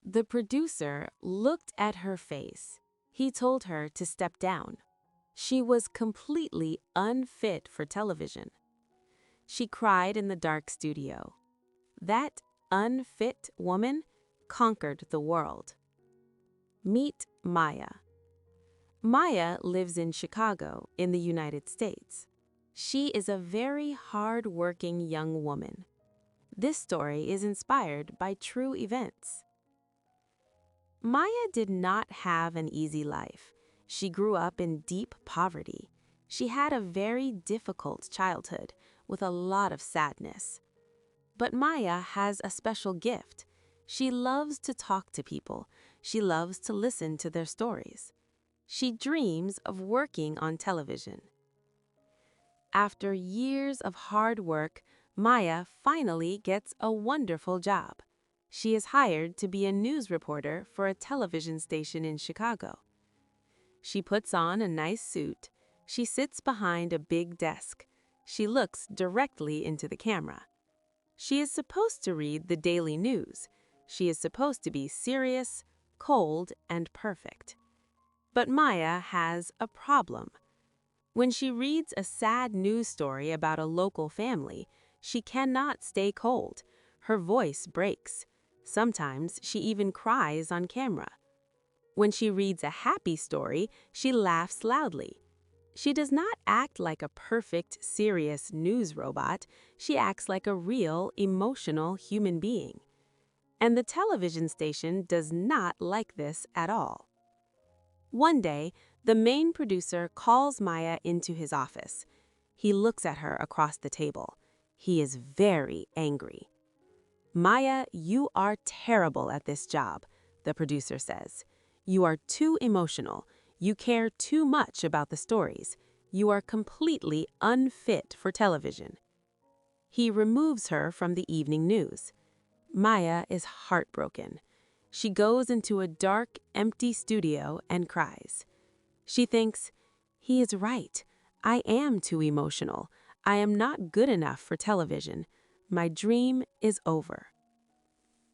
The producer looked at her face. He told her to step down. She was completely unfit for television. She cried in the dark studio. That unfit woman conquered the world. Meet Maya. Maya lives in Chicago, in the United States. She is a very hard-working young woman. This story is inspired by true events. Maya did not have an easy life. She grew up in deep poverty. She had a very difficult childhood with a lot of sadness. But Maya has a special gift. She loves to talk to people. She loves to listen to their stories. She dreams of working on television. After years of hard work, Maya finally gets a wonderful job. She is hired to be a news reporter for a television station in Chicago. She puts on a nice suit. She sits behind a big desk. She looks directly into the camera. She is supposed to read the daily news. She is supposed to be serious, cold, and perfect. But Maya has a problem. When she reads a sad news story about a local family, she cannot stay cold. Her voice breaks. Sometimes she even cries on camera. When she reads a happy story, she laughs loudly. She does not act like a perfect, serious news robot. She acts like a real, emotional human being. And the television station does not like this at all. One day, the main producer calls Maya into his office. He looks at her across the table. He is very angry. "Maya, you are terrible at this job," the producer says. "You are too emotional. You care too much about the stories. You are completely unfit for television." He removes her from the evening news. Maya is heartbroken. She goes into a dark, empty studio and cries. She thinks, "He is right. I am too emotional. I am not good enough for television. My dream is over."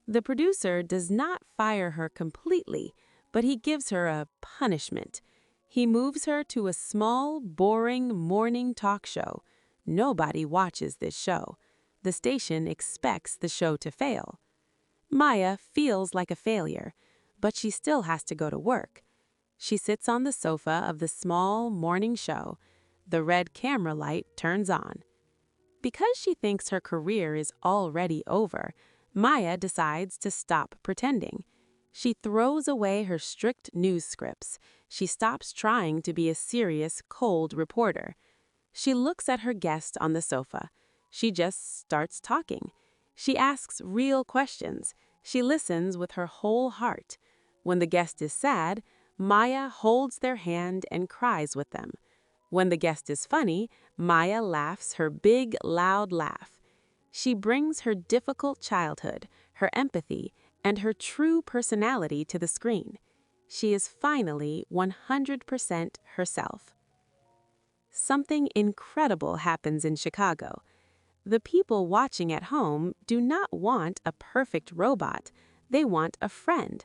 The producer does not fire her completely, but he gives her a punishment. He moves her to a small, boring morning talk show. Nobody watches this show. The station expects the show to fail. Maya feels like a failure, but she still has to go to work. She sits on the sofa of the small morning show. The red camera light turns on. Because she thinks her career is already over, Maya decides to stop pretending. She throws away her strict news scripts. She stops trying to be a serious, cold reporter. She looks at her guest on the sofa. She just starts talking. She asks real questions. She listens with her whole heart. When the guest is sad, Maya holds their hand and cries with them. When the guest is funny, Maya laughs her big, loud laugh. She brings her difficult childhood, her empathy, and her true personality to the screen. She is finally 100% herself. Something incredible happens in Chicago. The people watching at home do not want a perfect robot. They want a friend.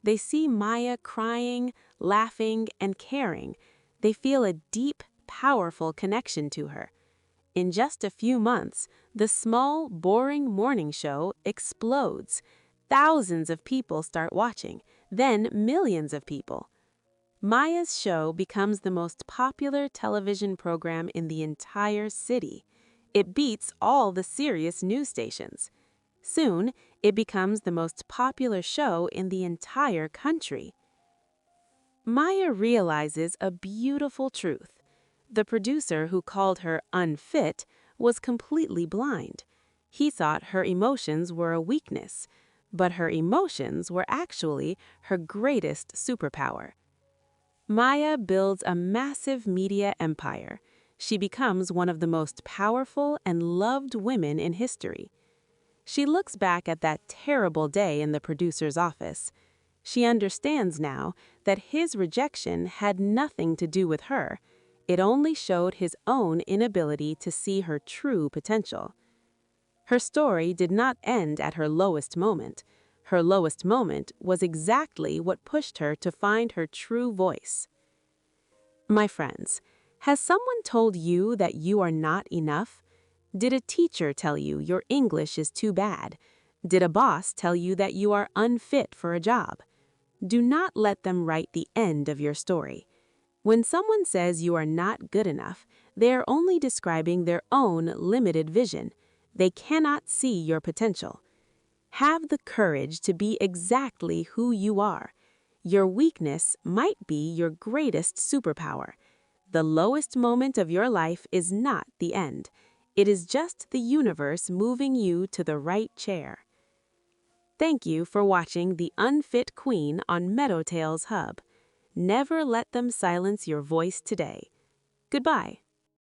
They see Maya crying, laughing, and caring. They feel a deep, powerful connection to her. In just a few months, the small, boring morning show explodes. Thousands of people start watching, then millions of people. Maya's show becomes the most popular television program in the entire city. It beats all the serious news stations. Soon, it becomes the most popular show in the entire country. Maya realizes a beautiful truth. The producer who called her unfit was completely blind. He thought her emotions were a weakness, but her emotions were actually her greatest superpower. Maya builds a massive media empire. She becomes one of the most powerful and loved women in history. She looks back at that terrible day in the producer's office. She understands now that his rejection had nothing to do with her. It only showed his own inability to see her true potential. Her story did not end at her lowest moment. Her lowest moment was exactly what pushed her to find her true voice. My friends, has someone told you that you are not enough? Did a teacher tell you your English is too bad? Did a boss tell you that you are unfit for a job? Do not let them write the end of your story. When someone says you are not good enough, they are only describing their own limited vision. They cannot see your potential. Have the courage to be exactly who you are. Your weakness might be your greatest superpower. The lowest moment of your life is not the end. It is just the universe moving you to the right chair. Thank you for watching The Unfit Queen on Meadowtails Hub. Never let them silence your voice today. Goodbye.